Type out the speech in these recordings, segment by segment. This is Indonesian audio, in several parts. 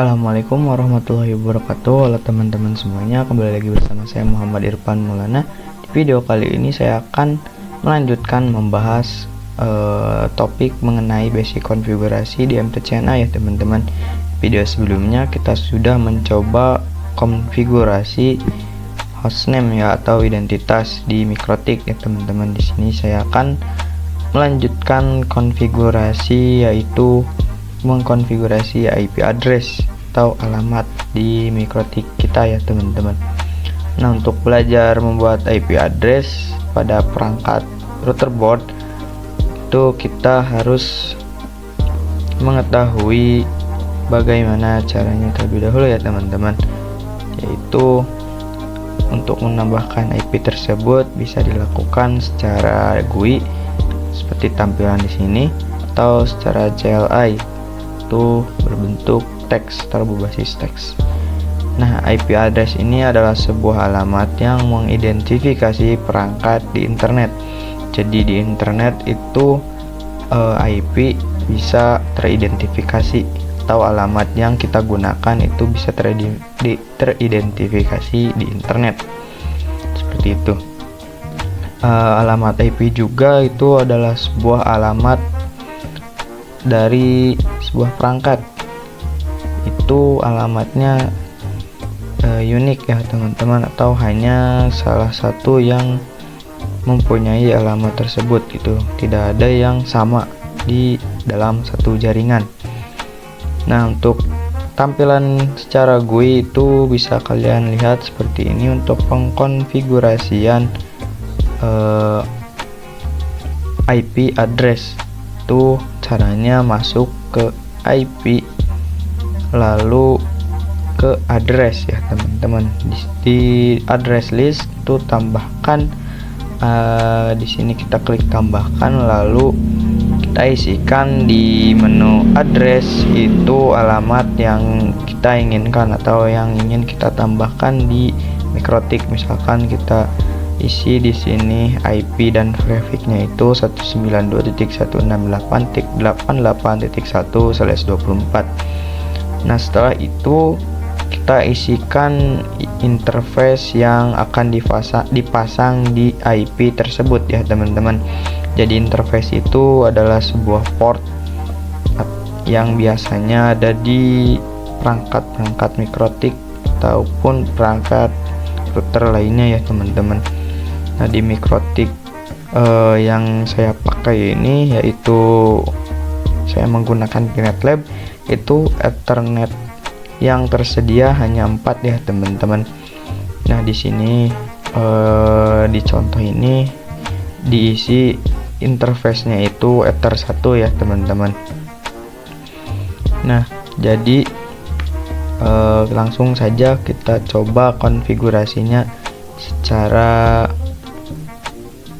Assalamualaikum warahmatullahi wabarakatuh. Halo teman-teman semuanya, kembali lagi bersama saya Muhammad Irfan Maulana. Di video kali ini saya akan melanjutkan membahas topik mengenai basic konfigurasi di MTCNA ya teman-teman. Video sebelumnya kita sudah mencoba konfigurasi hostname ya atau identitas di Mikrotik ya teman-teman. Di sini saya akan melanjutkan konfigurasi, yaitu mengkonfigurasi IP address atau alamat di Mikrotik kita ya teman-teman. Nah, untuk belajar membuat IP address pada perangkat router board itu kita harus mengetahui bagaimana caranya terlebih dahulu ya teman-teman, yaitu untuk menambahkan IP tersebut bisa dilakukan secara GUI seperti tampilan di sini atau secara CLI itu berbentuk teks atau berbasis teks. Nah, IP address ini adalah sebuah alamat yang mengidentifikasi perangkat di internet. Jadi di internet itu IP bisa teridentifikasi atau alamat yang kita gunakan itu bisa teridentifikasi di internet. Seperti itu. Alamat IP juga itu adalah sebuah alamat dari sebuah perangkat. Itu alamatnya unik ya teman-teman, atau hanya salah satu yang mempunyai alamat tersebut. Itu tidak ada yang sama di dalam satu jaringan. Nah, untuk tampilan secara GUI itu bisa kalian lihat seperti ini. Untuk pengkonfigurasian IP address itu caranya masuk ke IP lalu ke address ya teman-teman. Di address list itu tambahkan, di sini kita klik tambahkan, lalu kita isikan di menu address itu alamat yang kita inginkan atau yang ingin kita tambahkan di Mikrotik. Misalkan kita isi di sini IP dan trafficnya itu 192.168.88.1/24. Nah, setelah itu kita isikan interface yang akan dipasang di IP tersebut ya teman-teman. Jadi interface itu adalah sebuah port yang biasanya ada di perangkat-perangkat Mikrotik ataupun perangkat router lainnya ya teman-teman. Nah, di Mikrotik yang saya pakai ini, yaitu saya menggunakan PNetLab, itu Ethernet yang tersedia hanya 4 ya teman-teman. Nah, di sini di contoh ini diisi interface-nya itu Ether 1 ya teman-teman. Nah, jadi langsung saja kita coba konfigurasinya secara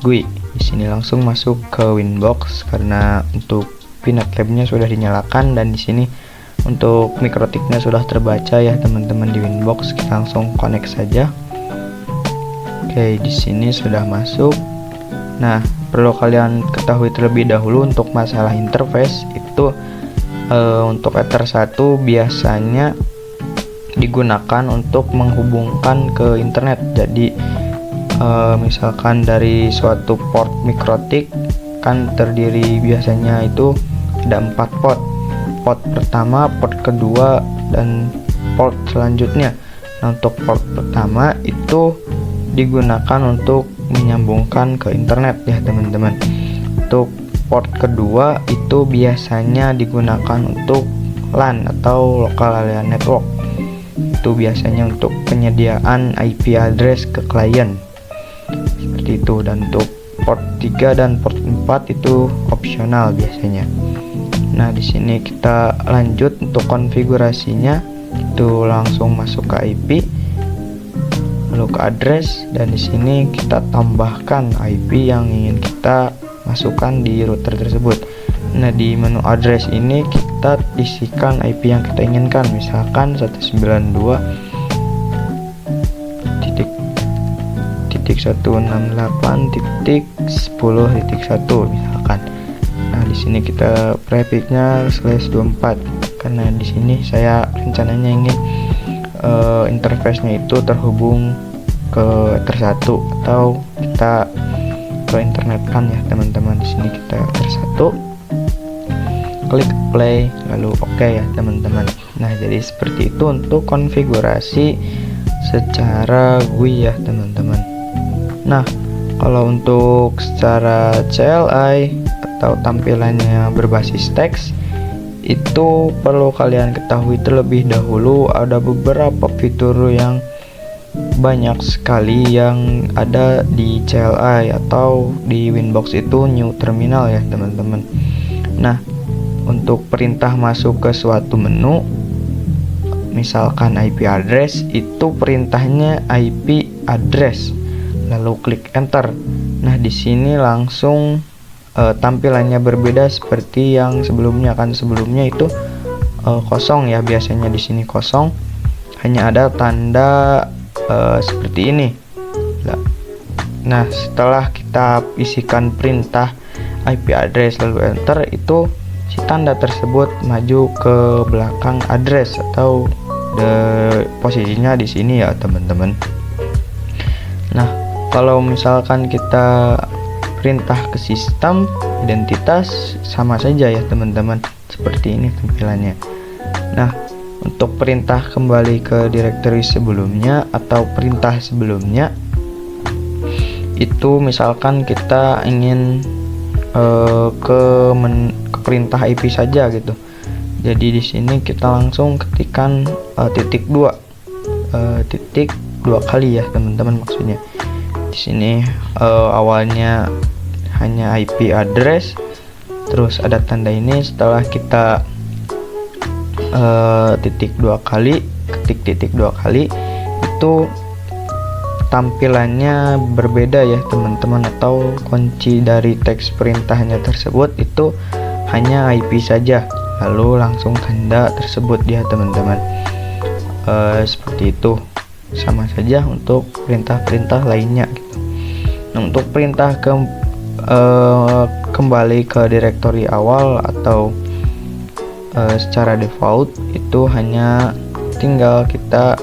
GUI. Di sini langsung masuk ke Winbox karena untuk PNetLab-nya sudah dinyalakan, dan di sini untuk Mikrotiknya sudah terbaca ya teman-teman di Winbox. Kita langsung connect saja. Oke, di sini sudah masuk. Nah, perlu kalian ketahui terlebih dahulu untuk masalah interface itu untuk Ether 1 biasanya digunakan untuk menghubungkan ke internet. Jadi misalkan dari suatu port Mikrotik kan terdiri biasanya itu ada 4 port. Port pertama, port kedua, dan port selanjutnya. Nah, untuk port pertama itu digunakan untuk menyambungkan ke internet ya teman-teman. Untuk port kedua itu biasanya digunakan untuk LAN atau local area network. Itu biasanya untuk penyediaan IP address ke klien. Seperti itu. Dan untuk port 3 dan port 4 itu opsional biasanya. Nah, di sini kita lanjut untuk konfigurasinya. Itu langsung masuk ke IP lalu ke address, dan di sini kita tambahkan IP yang ingin kita masukkan di router tersebut. Nah, di menu address ini kita isikan IP yang kita inginkan, misalkan 192.168.10.1 misalkan. Nah, di sini kita prefixnya /24 karena di sini saya rencananya ingin interface-nya itu terhubung ke Ether1 atau kita ke internet kan ya teman-teman. Di sini kita Ether1, klik play, lalu oke ya teman-teman. Nah, jadi seperti itu untuk konfigurasi secara GUI ya teman-teman. Nah, kalau untuk secara CLI atau tampilannya berbasis teks, itu perlu kalian ketahui terlebih dahulu ada beberapa fitur yang banyak sekali yang ada di CLI atau di Winbox itu new terminal ya teman-teman. Nah, untuk perintah masuk ke suatu menu, misalkan IP address, itu perintahnya IP address, lalu klik enter. Nah, di sini langsung tampilannya berbeda seperti yang sebelumnya kan. Sebelumnya itu kosong ya, biasanya di sini kosong, hanya ada tanda seperti ini. Nah, setelah kita isikan perintah IP address lalu enter, itu si tanda tersebut maju ke belakang address atau posisinya di sini ya teman-teman. Nah, kalau misalkan kita perintah ke sistem identitas, sama saja ya teman-teman, seperti ini tampilannya. Nah, untuk perintah kembali ke directory sebelumnya atau perintah sebelumnya, itu misalkan kita ingin ke perintah IP saja gitu. Jadi di sini kita langsung ketikkan titik 2 kali ya teman-teman, maksudnya di sini awalnya hanya IP address, terus ada tanda ini. Setelah kita ketik titik 2 kali, itu tampilannya berbeda ya teman-teman, atau kunci dari teks perintahnya tersebut itu hanya IP saja, lalu langsung tanda tersebut ya teman-teman. Seperti itu, sama saja untuk perintah-perintah lainnya gitu. Nah, untuk perintah kembali ke direktori awal atau secara default, itu hanya tinggal kita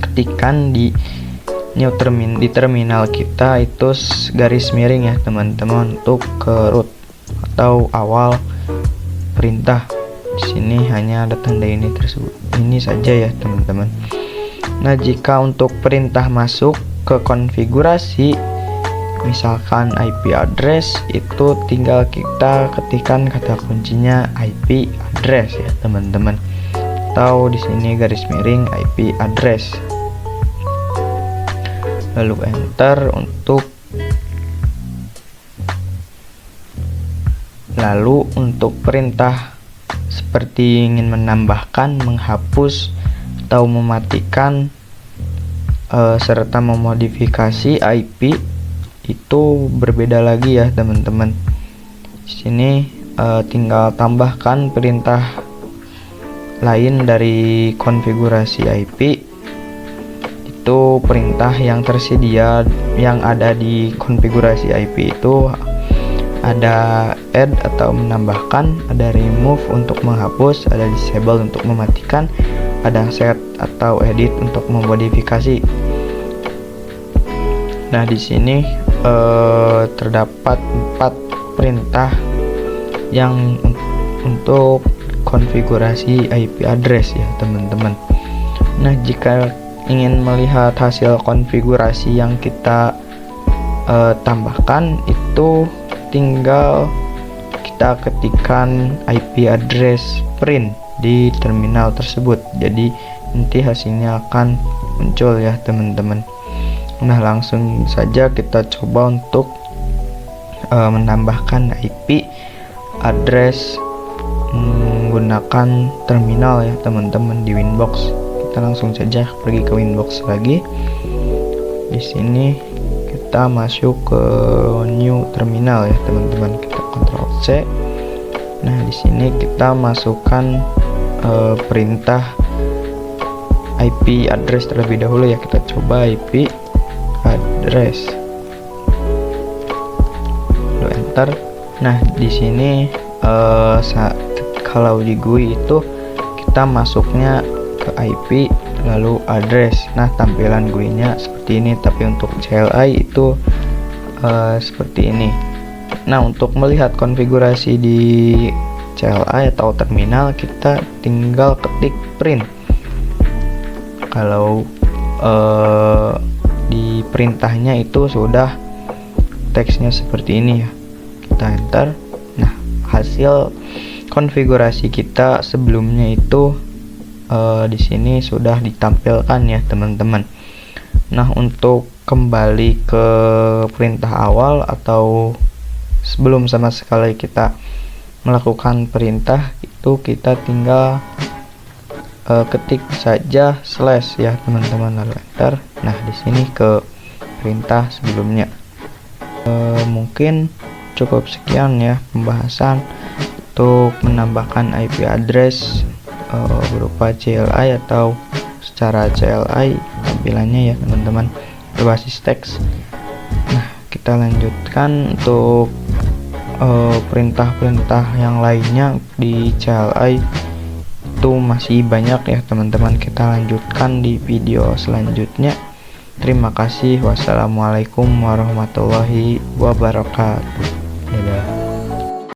ketikkan di di terminal kita itu garis miring ya teman-teman, untuk ke root atau awal perintah. Di sini hanya ada tanda ini tersebut, ini saja ya teman-teman. Nah, jika untuk perintah masuk ke konfigurasi, misalkan IP address, itu tinggal kita ketikkan kata kuncinya IP address ya teman-teman, atau di sini garis miring IP address, lalu enter. Untuk perintah seperti ingin menambahkan, menghapus, atau mematikan serta memodifikasi IP, itu berbeda lagi ya teman-teman. Di sini tinggal tambahkan perintah lain dari konfigurasi IP. Itu perintah yang tersedia yang ada di konfigurasi IP itu ada add atau menambahkan, ada remove untuk menghapus, ada disable untuk mematikan, ada set atau edit untuk memodifikasi. Nah, di sini terdapat 4 perintah yang untuk konfigurasi IP address ya teman-teman. Nah, jika ingin melihat hasil konfigurasi yang kita tambahkan, itu tinggal kita ketikkan IP address print di terminal tersebut. Jadi nanti hasilnya akan muncul ya teman-teman. Nah, langsung saja kita coba untuk menambahkan IP address menggunakan terminal ya teman-teman di Winbox. Kita langsung saja pergi ke Winbox lagi. Di sini kita masuk ke new terminal ya teman-teman, kita Ctrl C. Nah, di sini kita masukkan perintah IP address terlebih dahulu ya. Kita coba IP address, lalu enter. Nah, di sini Kalau di GUI itu kita masuknya ke IP lalu address. Nah, tampilan GUI-nya seperti ini, tapi untuk CLI itu seperti ini. Nah, untuk melihat konfigurasi di CLI atau terminal, kita tinggal ketik print. Kalau di perintahnya itu sudah teksnya seperti ini ya, kita enter. Nah, hasil konfigurasi kita sebelumnya itu di sini sudah ditampilkan ya teman-teman. Nah, untuk kembali ke perintah awal atau sebelum sama sekali kita melakukan perintah itu, kita tinggal ketik saja slash ya teman-teman, lalu enter. Nah, di sini ke perintah sebelumnya. Mungkin cukup sekian ya pembahasan untuk menambahkan IP address berupa CLI atau secara CLI tampilannya ya teman-teman, berbasis teks. Nah, kita lanjutkan untuk perintah-perintah yang lainnya di CLI itu masih banyak ya teman-teman. Kita lanjutkan di video selanjutnya. Terima kasih. Wassalamualaikum warahmatullahi wabarakatuh.